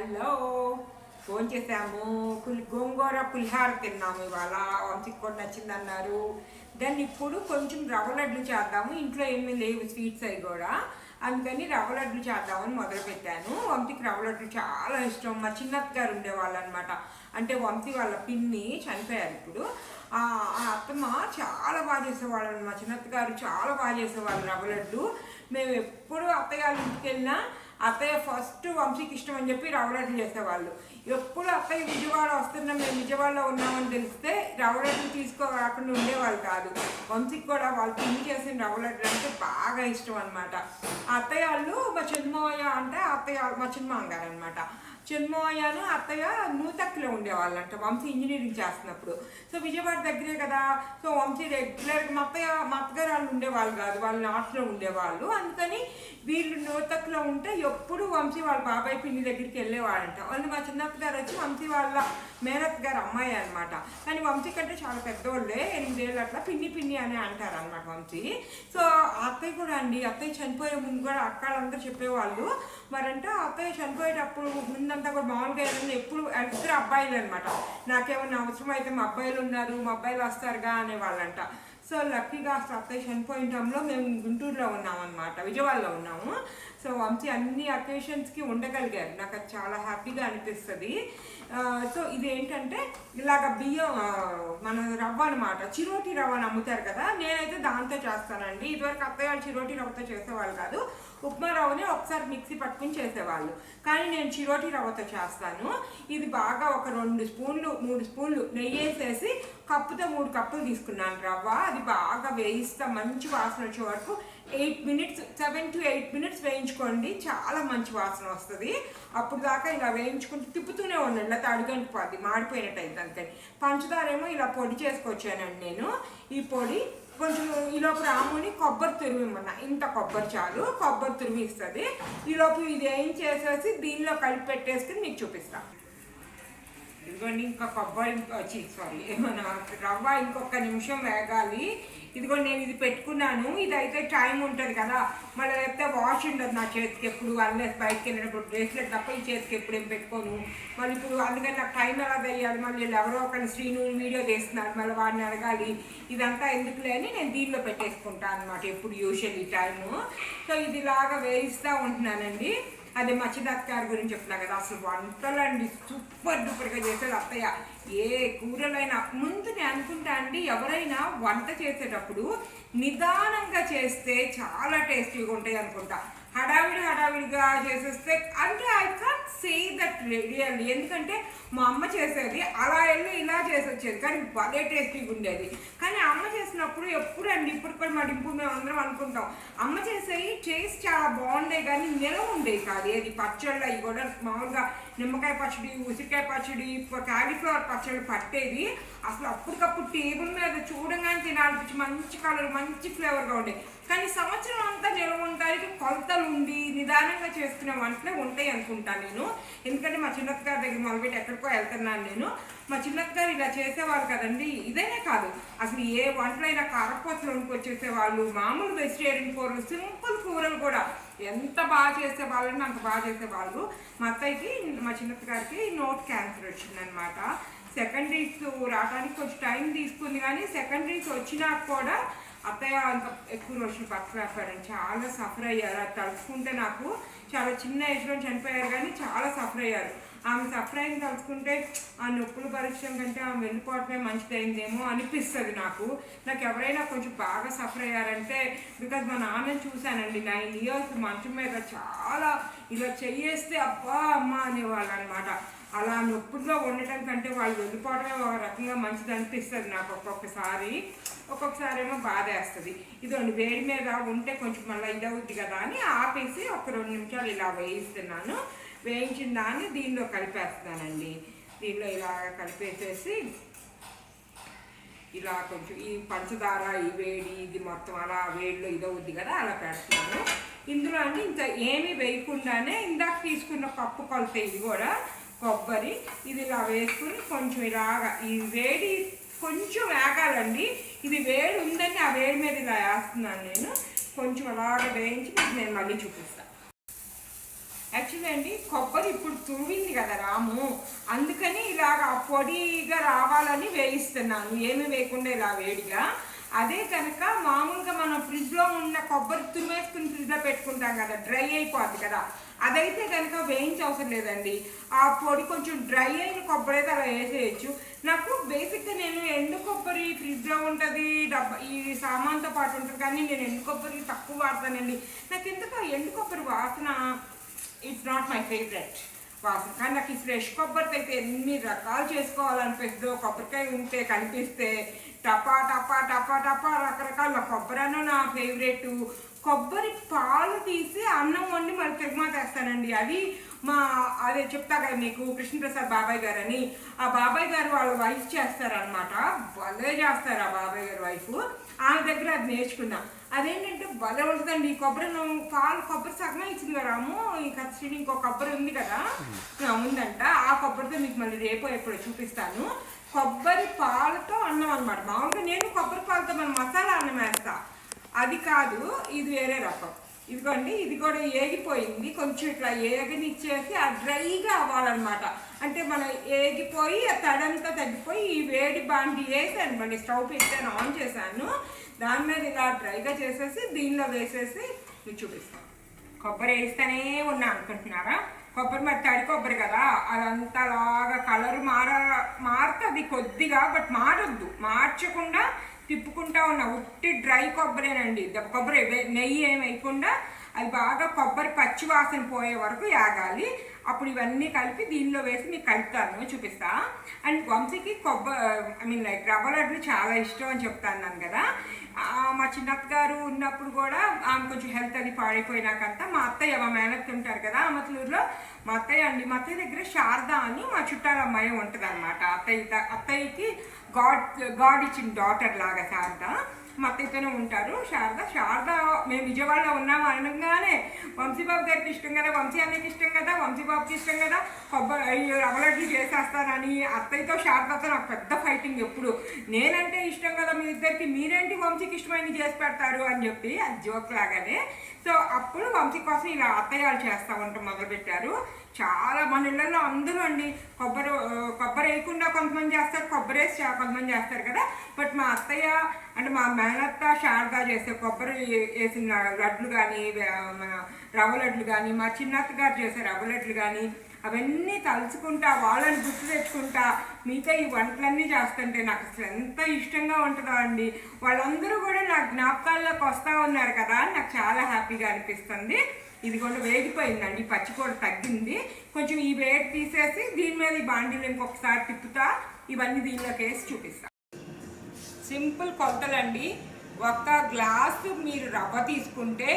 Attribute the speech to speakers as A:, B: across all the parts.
A: Hello phone చేసాము గోంగూర పులిహార తిన్నాము ఇవాళ వంశీకి కూడా నచ్చిందన్నారు. దాన్ని ఇప్పుడు కొంచెం రవ్వ లడ్లు చేద్దాము, ఇంట్లో ఏమీ లేవు స్వీట్స్ అవి కూడా, అందుకని రవ్వ లడ్లు చేద్దామని మొదలుపెట్టాను. వంశీకి రవ్వ లడ్లు చాలా ఇష్టం. మా చిన్నత్త గారు ఉండేవాళ్ళు అనమాట, అంటే వంశీ వాళ్ళ పిన్ని చనిపోయారు ఇప్పుడు. ఆ అత్తమ్మ చాలా బాగా చేసేవాళ్ళు, మా చిన్నత్త గారు చాలా బాగా చేసేవాళ్ళు రవ్వ లడ్లు. మేము ఎప్పుడు అత్తయ్య వాళ్ళ ఇంటికి వెళ్ళినా అత్తయ్య ఫస్ట్ వంశీకి ఇష్టం అని చెప్పి రవ్వ లడ్లు చేసేవాళ్ళు. ఎప్పుడు అత్తయ్య విజయవాడ వస్తున్నాం, మేము విజయవాడలో ఉన్నామని తెలిస్తే రవ్వ లడ్లు తీసుకోకుండా ఉండేవాళ్ళు కాదు. వంశీకి కూడా వాళ్ళు తిని చేసిన రవ్వ లడ్లు అంటే బాగా ఇష్టం అనమాట. అత్తయ్య వాళ్ళు మా చిన్నమయ్య అంటే అత్తయ్య మా చిన్నమ్మ గారు అనమాట. చిన్మయ్యను అత్తయ్య నూతక్కిలో ఉండేవాళ్ళంట వంశీ ఇంజనీరింగ్ చేస్తున్నప్పుడు. సో విజయవాడ దగ్గరే కదా, సో వంశీ రెగ్యులర్గా మా అత్తగారు వాళ్ళు ఉండేవాళ్ళు కాదు, వాళ్ళు నార్త్లో ఉండేవాళ్ళు. అందుకని వీళ్ళు నూతక్కిలో ఉంటే ఎప్పుడు వంశీ వాళ్ళ బాబాయ్ పిన్ని దగ్గరికి వెళ్ళేవాళ్ళంట. వాళ్ళు మా చిన్నత్త గారు వచ్చి వంశీ వాళ్ళ మేనత్ గారు అమ్మాయి అనమాట. కానీ వంశీ కంటే చాలా పెద్దవాళ్ళే, 8 ఏళ్ళు అట్లా పిన్ని పిన్ని అని అంటారు అనమాట వంశీ. సో అత్తయ్య కూడా అండి, అత్తయ్య చనిపోయే ముందు కూడా అక్కలందరూ చెప్పేవాళ్ళు. మరంటే అత్తయ్య చనిపోయేటప్పుడు ముందంతా కూడా మామూలుగా ఏదైనా ఎప్పుడు 2 అబ్బాయిలు అనమాట. నాకేమన్నా అవసరం అయితే మా అబ్బాయిలు ఉన్నారు, మా అబ్బాయిలు వస్తారుగా అనేవాళ్ళంట. సో లక్కీగా అసలు అత్తయ్య చనిపోయిన టైంలో మేము గుంటూరులో ఉన్నామన్నమాట, విజయవాడలో ఉన్నాము. సో వంశీ అన్ని అకేషన్స్కి ఉండగలిగారు, నాకు అది చాలా హ్యాపీగా అనిపిస్తుంది. సో ఇది ఏంటంటే ఇలాగ బియ్యం మన రవ్వ అనమాట, చిరోటి రవ్వని అమ్ముతారు కదా, నేనైతే దాంతో చేస్తానండి. ఇదివరకు అత్తయ్య చిరోటి రవ్వతో చేసేవాళ్ళు కాదు, ఉప్మా రవ్వని ఒకసారి మిక్సీ పట్టుకుని చేసేవాళ్ళు. కానీ నేను చిరోటి రవ్వతో చేస్తాను. ఇది బాగా ఒక 2 స్పూన్లు 3 స్పూన్లు నెయ్యి వేసేసి కప్పుతో 3 కప్పులు తీసుకున్నాను రవ్వ. అది బాగా వేయిస్తా, మంచి వాసన వచ్చే వరకు 8 మినిట్స్ 7 to 8 మినిట్స్ వేయించుకోండి, చాలా మంచి వాసన వస్తుంది. అప్పుడు దాకా ఇలా వేయించుకుంటూ తిప్పుతూనే ఉండండి, లేకపోతే అడుగంటి పోద్ది, మాడిపోయినట్టు అయితే. అందుకని పంచదార ఏమో ఇలా పొడి చేసుకొచ్చానండి నేను. ఈ పొడి కొంచెం ఈలోపు రాముని కొబ్బరి తురిమిమ్మన్నా, ఇంత కొబ్బరి చాలు, కొబ్బరి తురిమి ఇస్తుంది. ఈలోపు ఇది ఏం చేసేసి దీనిలో కలిపి పెట్టేసుకుని మీకు చూపిస్తాను. ఇదిగోండి, ఇంకా కొబ్బరి మన రవ్వ ఇంకొక నిమిషం వేగాలి. ఇదిగోండి నేను ఇది పెట్టుకున్నాను. ఇదైతే టైం ఉంటుంది కదా, మళ్ళీ లేకపోతే వాష్ ఉండదు నా చేతికి ఎప్పుడు, అన్లెస్ బయటకు వెళ్ళినప్పుడు బ్రేస్లెట్ తప్ప ఈ చేతికి ఎప్పుడు ఏం పెట్టుకోను. మళ్ళీ ఇప్పుడు అందుకని నాకు టైం ఎలా తెలియాలి, మళ్ళీ ఎవరో ఒకరిని శ్రీను వీడియో తీస్తున్నారు, మళ్ళీ వాడిని అడగాలి, ఇదంతా ఎందుకులే అని నేను దీనిలో పెట్టేసుకుంటాను అనమాట ఎప్పుడు యూజువల్లీ టైము. సో ఇది ఇలాగా వేయిస్తూ ఉంటున్నానండి. అదే మా చిన్నత్త గారి గురించి చెప్తున్నా కదా, అసలు వంటలండి సూపర్ డూపర్గా చేసేది అత్తయ్య. ఏ కూరలైనా ముందు నేను అనుకుంటా అండి, ఎవరైనా వంట చేసేటప్పుడు నిదానంగా చేస్తే చాలా టేస్టీగా ఉంటాయి అనుకుంటా. హడావిడిగా చేసేస్తే అంటే I can't say that really, ఎందుకంటే మా అమ్మ చేసేది అలా వెళ్ళి ఇలా చేసి వచ్చేది, కానీ భలే టేస్టీగా ఉండేది. కానీ అమ్మ చేసినప్పుడు ఎప్పుడు అండి, ఇప్పుడు కూడా మా డింపు మేము అందరం అనుకుంటాం, అమ్మ చేసేవి టేస్ట్ చాలా బాగుండేవి కానీ నిలవ ఉండేవి కాదు. ఏది పచ్చళ్ళు అవి కూడా మామూలుగా నిమ్మకాయ పచ్చడి, ఉసిరికాయ పచ్చడి, కాలీఫ్లవర్ పచ్చడి పట్టేది. అసలు అప్పటికప్పుడు టేబుల్ మీద చూడంగానే తినాలనిపించి మంచి కలర్ మంచి ఫ్లేవర్గా ఉండేది. కానీ సంవత్సరం అంతా నిల్వ ఉండడానికి కొలతలు ఉండి నిదానంగా చేసుకునే వంటలే ఉంటాయి అనుకుంటాను నేను. ఎందుకంటే మా చిన్నత్త గారి దగ్గర మొదలుపెట్టి ఎక్కడికో వెళ్తున్నాను నేను. మా చిన్నత్త గారు ఇలా చేసేవాళ్ళు కదండి. ఇదైనా కాదు, అసలు ఏ వంటలైనా కారపోతలు వండుకొచ్చేసేవాళ్ళు, మామూలు వెజిటేరియన్ కూరలు, సింపుల్ కూరలు కూడా ఎంత బాగా చేసేవాళ్ళని అంత బాగా చేసేవాళ్ళు. మా అత్తయ్యకి మా చిన్నత్త గారికి నోట్ క్యాన్సర్ వచ్చిందనమాట. సెకండరీస్ రావడానికి కొంచెం టైం తీసుకుంది, కానీ సెకండరీస్ వచ్చినా కూడా అత్తయ్య అంత ఎక్కువ రోజులు బతకలేకపోయారు, చాలా సఫర్ అయ్యారు. అది తలుచుకుంటే నాకు చాలా చిన్న ఏజ్లో చనిపోయారు, కానీ చాలా సఫర్ అయ్యారు. ఆమె సఫర్ అయిన తలుచుకుంటే ఆ నొప్పులు భరించడం కంటే ఆమె వెళ్ళిపోవటమే మంచిదైందేమో అనిపిస్తుంది నాకు. ఎవరైనా కొంచెం బాగా సఫర్ అయ్యారంటే, బికాజ్ మా నాన్నని చూశానండి, 9 years మంచం మీద చాలా ఇలా చెయ్యేస్తే అబ్బా అమ్మ అనేవాళ్ళు అనమాట. అలా నొప్పుల్లో ఉండటం కంటే వాళ్ళు వెళ్ళిపోవడమే ఒక రకంగా మంచిది అనిపిస్తుంది నాకు ఒక్కొక్కసారి ఏమో బాధ వేస్తుంది. ఇదండి వేడి మీద ఉంటే కొంచెం మళ్ళీ ఇదవుద్ది కదా అని ఆపేసి ఒక 2 నిమిషాలు ఇలా వేయిస్తున్నాను. వేయించిన దాన్ని దీనిలో కలిపేస్తున్నానండి. దీనిలో ఇలా కలిపేసేసి ఇలా కొంచెం ఈ పంచదార, ఈ వేడి, ఇది మొత్తం అలా వేడిలో ఇదవుద్ది కదా, అలా పెడుతున్నాను. ఇందులో అండి ఇంకా ఏమీ వేయకుండానే ఇందాక తీసుకున్న కప్పు కొలత ఇది కూడా కొబ్బరి, ఇది ఇలా వేసుకుని కొంచెం ఇలాగా ఈ వేడి కొంచెం వేగాలండి. ఇది వేడి ఉందని ఆ వేడి మీద ఇలా వేస్తున్నాను నేను. కొంచెం అలాగా వేయించి నేను మళ్ళీ చూపిస్తాను. యాక్చువల్లీ అండి కొబ్బరి ఇప్పుడు తురివింది కదా రాము, అందుకని ఇలాగ పొడిగా రావాలని వేయిస్తున్నాను, ఏమి వేయకుండా ఇలా వేడిగా. అదే కనుక మామూలుగా మనం ఫ్రిడ్జ్లో ఉన్న కొబ్బరి తురిమేసుకుని ఫ్రిడ్జ్లో పెట్టుకుంటాం కదా, డ్రై అయిపోద్ది కదా, అదైతే కనుక వేయించవసరం లేదండి. ఆ పొడి కొంచెం డ్రై అయిన కొబ్బరి అయితే అలా వేసేయచ్చు. నాకు బేసిక్గా నేను ఎండు కొబ్బరి ఫ్రిడ్జ్లో ఉంటుంది, ఈ సామాన్తో పాటు ఉంటుంది, కానీ నేను ఎండు కొబ్బరి తక్కువ వాడతానండి. నాకు ఎందుకు ఎండు కొబ్బరి వాసన ఇట్స్ నాట్ మై ఫేవరెట్ వాసన. కానీ నాకు ఈ ఫ్రెష్ కొబ్బరితో అయితే ఎన్ని రకాలు చేసుకోవాలనిపిస్తుందో, కొబ్బరికాయ ఉంటే కనిపిస్తే టపా టపా టపా టపా రకరకాల కొబ్బరి అన్న నా ఫేవరెట్. కొబ్బరి పాలు తీసి అన్నం వండి మళ్ళీ తిరుమల వేస్తానండి. అది అదే చెప్తా కదా మీకు, కృష్ణప్రసాద్ బాబాయ్ గారు అని, ఆ బాబాయ్ గారు వాళ్ళ వైఫ్ చేస్తారనమాట, భలే చేస్తారు ఆ బాబాయ్ గారు వైఫ్. ఆమె దగ్గర అది నేర్చుకున్నా. అదేంటంటే భలే ఉంటుందండి. కొబ్బరి సగం ఇచ్చింది కదా రాము, ఇంకా ఇంకో కొబ్బరి ఉంది కదా ఉందంట, ఆ కొబ్బరితో మీకు మళ్ళీ రేపు ఎప్పుడు చూపిస్తాను. కొబ్బరి పాలతో అన్నం అనమాట. మామూలుగా నేను కొబ్బరి పాలతో మన మసాలా అన్నం వేస్తా, అది కాదు, ఇది వేరే రకం. ఇదిగోండి, ఇది కూడా ఏగిపోయింది, కొంచెం ఇట్లా ఏగనిచ్చేసి ఆ డ్రైగా అవ్వాలన్నమాట. అంటే మనం ఏగిపోయి ఆ తడంతా తగ్గిపోయి ఈ వేడి బాండి వేసాను, మళ్ళీ స్టవ్ పెట్టాను, ఆన్ చేశాను, దాని మీద ఇలా డ్రైగా చేసేసి దీనిలో వేసేసి మీకు చూపిస్తాను. కొబ్బరి వేస్తూనే ఉన్నా అనుకుంటున్నారా? కొబ్బరి మరి తడి కొబ్బరి కదా, అదంతా అలాగా కలర్ మారుతుంది కొద్దిగా, బట్ మార్చకుండా తిప్పుకుంటా ఉన్నా. ఉట్టి డ్రై కొబ్బరేనండి, కొబ్బరి నెయ్యి ఏమి వేయకుండా అది బాగా కొబ్బరి పచ్చి వాసన పోయే వరకు యాగాలి. అప్పుడు ఇవన్నీ కలిపి దీనిలో వేసి మీకు కలుపుతాను, చూపిస్తా. అండ్ వంశీకి లైక్ రవ్వ లడ్లు చాలా ఇష్టం అని చెప్తాను కదా. మా చిన్నత్త గారు ఉన్నప్పుడు కూడా ఆమె కొంచెం హెల్త్ అది పాడైపోయినాకంతా మా అత్తయ్య, మా మేనత్త ఉంటారు కదా అమతలూరులో, మా అత్తయ్య దగ్గర శారద అని మా చుట్టాల అమ్మాయి ఉంటుంది అనమాట. అత్తయ్యకి గాడ్ ఇచ్చిన డాటర్ లాగా శారద, మా అత్తయ్యతోనే ఉంటారు. శారద మేము విజయవాడలో ఉన్నాము అనగానే వంశీబాబు గారికి ఇష్టం కదా, వంశీ అన్నకి ఇష్టం కదా, వంశీబాబుకి ఇష్టం కదా, రవ్వ లడ్లు చేసేస్తానని అత్తయ్యతో శారదతో నాకు పెద్ద ఫైటింగ్ ఎప్పుడు. నేనంటే ఇష్టం కదా మీ ఇద్దరికి, మీరేంటి వంశీకి ఇష్టమైనవి చేసి పెడతారు అని చెప్పి, అది జోక్ లాగానే. సో అప్పుడు వంశీ కోసం ఇలా అత్తయ్యలు చేస్తూ ఉంటాం మొదలుపెట్టారు. చాలా మన ఇళ్ళల్లో అందరూ అండి కొబ్బరి వేయకుండా కొంతమంది చేస్తారు, కొబ్బరి వేసి కొంతమంది చేస్తారు కదా. బట్ మా అత్తయ్య అంటే మా మేనత్త శారద చేసే కొబ్బరి వేసిన లడ్లు కానీ, మన రవ్వ లడ్లు కానీ, మా చిన్నత్త గారు చేసే రవ్వ లడ్లు కానీ, అవన్నీ తలుచుకుంటా, వాళ్ళని గుర్తు తెచ్చుకుంటా మిగతా ఈ వంటలన్నీ చేస్తుంటే నాకు అసలు ఎంత ఇష్టంగా ఉంటుందో అండి. వాళ్ళందరూ కూడా నా జ్ఞాపకాల్లోకి వస్తూ ఉన్నారు కదా, నాకు చాలా హ్యాపీగా అనిపిస్తుంది. ఇది కూడా వేగిపోయిందండి, పచ్చి కూడా తగ్గింది. కొంచెం ఈ వేడి తీసేసి దీని మీద ఈ బాండీలు ఇంకొకసారి తిప్పుతా, ఇవన్నీ దీనిలోకి వేసి చూపిస్తా. సింపుల్ కొలతలండి. 1 గ్లాసు మీరు రవ్వ తీసుకుంటే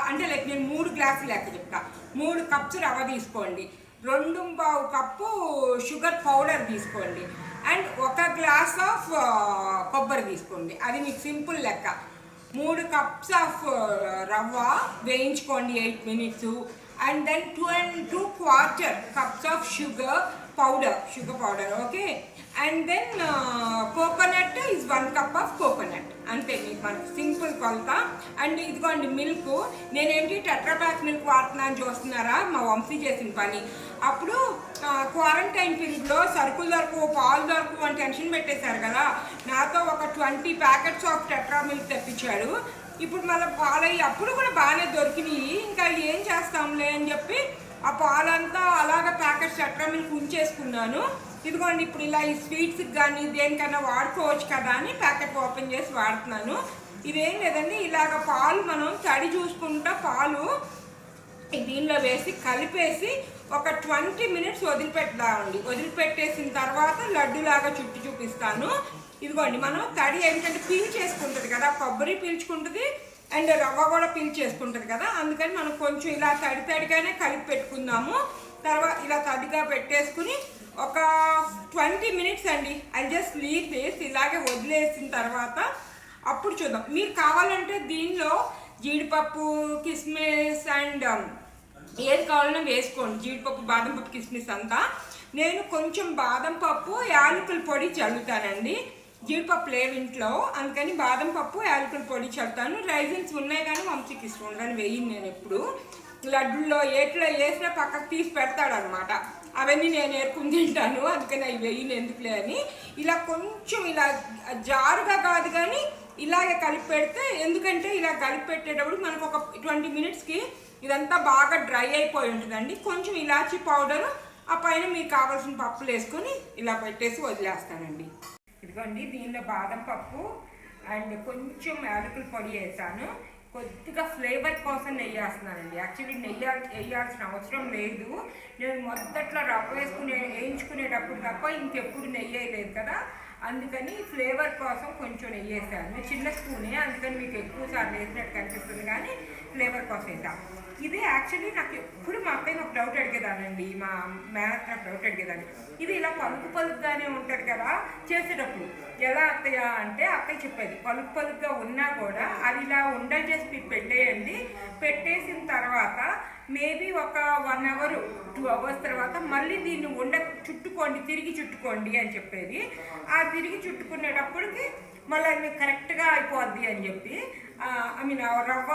A: అంటే లైక్ నేను 3 గ్లాసులు లెక్క చెప్తా. 3 కప్స్ రవ్వ తీసుకోండి, 2.5 కప్పు షుగర్ పౌడర్ తీసుకోండి, అండ్ 1 గ్లాస్ ఆఫ్ కొబ్బరి తీసుకోండి. అది మీకు సింపుల్ లెక్క. 3 కప్స్ ఆఫ్ రవ్వ వేయించుకోండి 8 minutes, and then 2.25 cups of sugar powder, okay. And then coconut is 1 cup of coconut, అంతే మీకు మనకు సింపుల్ కొలత. అండ్ ఇదిగోండి మిల్క్, నేనేంటి టెట్రాప్యాక్ మిల్క్ వాడుతున్నాను చూస్తున్నారా, మా వంశీ చేసిన పని. అప్పుడు క్వారంటైన్ పీరియడ్లో సరుకులు దొరకు, పాలు దొరకు అని టెన్షన్ పెట్టేశారు కదా, నాతో ఒక 20 ప్యాకెట్స్ ఆఫ్ టెట్రా మిల్క్ తెప్పించాడు. ఇప్పుడు మళ్ళీ పాలయ్యి అప్పుడు కూడా బాగానే దొరికినాయి, ఇంకా ఏం చేస్తాంలే అని చెప్పి ఆ పాలంతా అలాగ ప్యాకెట్స్ టెట్రా మిల్క్ ఉంచేసుకున్నాను. ఇదిగోండి ఇప్పుడు ఇలా ఈ స్వీట్స్కి కానీ దేనికైనా వాడుకోవచ్చు కదా అని ప్యాకెట్ ఓపెన్ చేసి వాడుతున్నాను. ఇదేం లేదండి, ఇలాగ పాలు మనం తడి చూసుకుంటా పాలు దీనిలో వేసి కలిపేసి ఒక 20 మినిట్స్ వదిలిపెట్టేసిన తర్వాత లడ్డులాగా చుట్టి చూపిస్తాను. ఇదిగోండి మనం తడి ఎందుకంటే పీల్చేసుకుంటుంది కదా, కొబ్బరి పీల్చుకుంటుంది అండ్ రవ్వ కూడా పీల్చేసుకుంటుంది కదా, అందుకని మనం కొంచెం ఇలా తడిగానే కలిపి పెట్టుకుందాము. తర్వాత ఇలా తడిగా పెట్టేసుకుని ఒక 20 మినిట్స్ అండి, ఐ జస్ట్ లీవ్ దిస్, ఇలాగే వదిలేసిన తర్వాత అప్పుడు చూద్దాం. మీరు కావాలంటే దీనిలో జీడిపప్పు, కిస్మిస్ అండ్ ఏది కావాలన్నా వేసుకోండి, జీడిపప్పు, బాదం పప్పు, కిస్మిస్ అంతా. నేను కొంచెం బాదం పప్పు, యాలకుల పొడి చల్లుతానండి. జీడిపప్పు లేవు ఇంట్లో, అందుకని బాదం పప్పు, యాలకుల పొడి చల్లుతాను. రైజిన్స్ ఉన్నాయి కానీ వంశీకి ఇష్టం ఉండని వేయను నేను ఎప్పుడు. లడ్డుల్లో ఏట్లో వేసినా పక్కకు తీసి పెడతాడనమాట. అవన్నీ నేను ఏరుకుని తింటాను, అందుకని అవి వేయను ఎందుకులే అని. ఇలా కొంచెం ఇలా జారుగా కాదు కానీ ఇలాగే కలిపి పెడితే, ఎందుకంటే ఇలా కలిపి పెట్టేటప్పుడు మనకు ఒక 20 మినిట్స్కి ఇదంతా బాగా డ్రై అయిపోయి ఉంటుందండి. కొంచెం ఇలాచీ పౌడర్ ఆ పైన మీకు కావాల్సిన పప్పులు వేసుకొని ఇలా పెట్టేసి వదిలేస్తానండి. ఇదిగోండి, దీనిలో బాదం పప్పు అండ్ కొంచెం యాలకుల పొడి వేసాను. కొద్దిగా ఫ్లేవర్ కోసం నెయ్యి వేస్తున్నానండి. యాక్చువల్లీ నెయ్యి వేయాల్సిన అవసరం లేదు, నేను మొదట్లో రవ్వ వేయించుకునేటప్పుడు తప్ప ఇంకెప్పుడు నెయ్యి వేయలేదు కదా, అందుకని ఫ్లేవర్ కోసం కొంచెం నెయ్యి వేసాను. చిన్న స్పూనే, అందుకని మీకు ఎక్కువ సార్లు వేసినట్టు కనిపిస్తుంది, కానీ ఫ్లేవర్ కోసం వేసాను. ఇది యాక్చువల్లీ నాకు ఎప్పుడు మా అక్కయ్య ఒక డౌట్ అడిగేదానండి, మా మేనత్ నాకు డౌట్ అడిగేదాన్ని, ఇది ఇలా పలుకుగానే ఉంటుంది కదా చేసేటప్పుడు ఎలా అత్తయ్య అంటే, అక్కయ్య చెప్పేది పలుకుగా ఉన్నా కూడా అది ఇలా ఉండలు చేసి పెట్టేయండి, పెట్టేసిన తర్వాత మేబీ ఒక 1 అవర్ 2 అవర్స్ తర్వాత మళ్ళీ దీన్ని చుట్టుకోండి, తిరిగి చుట్టుకోండి అని చెప్పేది. ఆ తిరిగి చుట్టుకునేటప్పటికి మళ్ళీ అది మీకు కరెక్ట్గా అయిపోద్ది అని చెప్పి, ఐ మీన్ రవ్వ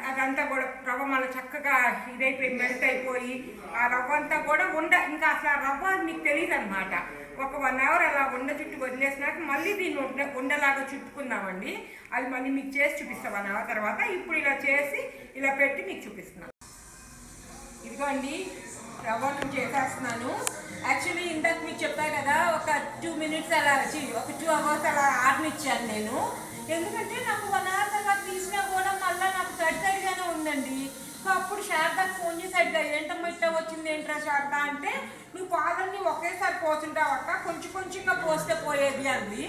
A: అదంతా కూడా రవ్వ మళ్ళీ చక్కగా ఇదైపోయి మెల్ట్ అయిపోయి ఆ రవ్వ అంతా కూడా ఇంకా అసలు ఆ రవ్వ మీకు తెలియదు అనమాట. ఒక 1 అవర్ అలా చుట్టూ వదిలేసినాక మళ్ళీ దీన్ని ఉండలాగా చుట్టుకుందామండి. అది మళ్ళీ మీకు చేసి చూపిస్తాను 1 అవర్ తర్వాత. ఇప్పుడు ఇలా చేసి ఇలా పెట్టి మీకు చూపిస్తున్నాను. ఇదిగోండి, రవ్వను చేసేస్తున్నాను. యాక్చువల్లీ ఇందాక మీకు చెప్పా కదా, ఒక 2 మినిట్స్ అలా ఒక 2 అవర్స్ అలా ఆరనిచ్చాను నేను. ఎందుకంటే నాకు 1 అవర్ తర్వాత తీసినా కూడా మళ్ళీ నాకు తడిగానే ఉందండి. సో అప్పుడు శారదాకి ఫోన్ చేసి అడిగా, ఏంటమ్మా ఇట్లా వచ్చింది ఏంట్రా శారదా అంటే, నువ్వు పాలన్నీ ఒకేసారి పోతుంటావు అక్క, కొంచెం కొంచెంగా పోస్తే పోయేది అంది.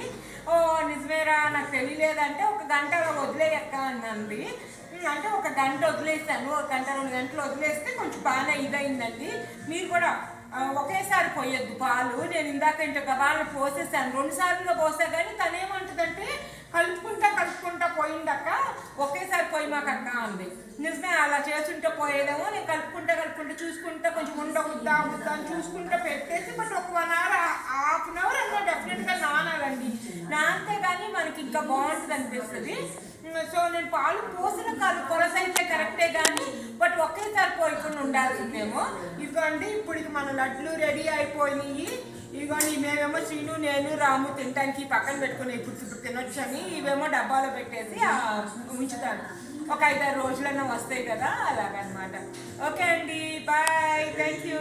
A: ఓ నిజమేరా, నాకు తెలియలేదంటే ఒక గంట అలా వదిలేయక్క అంది. అంటే ఒక గంట వదిలేసాను, 1 గంట 2 గంటలు వదిలేస్తే కొంచెం బాగానే ఇదైందండి. మీరు కూడా ఒకేసారి పోయొద్దు పాలు. నేను ఇందాక ఇంకొక వాళ్ళు పోసేసాను, 2 సార్లుగా పోసా, కానీ తనేమంటుందంటే కలుపుకుంటా పోయిందక్క, ఒకేసారి పోయి మాకు అక్క అంది. నిజమే, అలా చేస్తుంటే పోయేదేమో. నేను కలుపుకుంటా చూసుకుంటా కొంచెం ముద్దా అని చూసుకుంటా పెట్టేసి, బట్ ఒక 1 అవర్ హాఫ్ అన్ అవర్ అలా డెఫినెట్గా నానాలండి. నానితే కానీ మనకి ఇంకా బాగుంటుంది అనిపిస్తుంది. సో నేను పాలు పోసిన కొలసైతే కరెక్టే కానీ బట్ ఒకేసారి పోయకుండా ఉండాల్సిందేమో. ఇదిగోండి, ఇప్పుడు మన లడ్లు రెడీ అయిపోయినాయి. ఇదిగోండి, మేమేమో శ్రీను నేను రాము తినడానికి పక్కన పెట్టుకుని ఇప్పుడు తినొచ్చని ఇవేమో డబ్బాలో పెట్టేసి ఉంచుతాను. ఒక 5-6 రోజులన్నా వస్తాయి కదా, అలాగనమాట. ఓకే అండి, బాయ్, థ్యాంక్ యూ.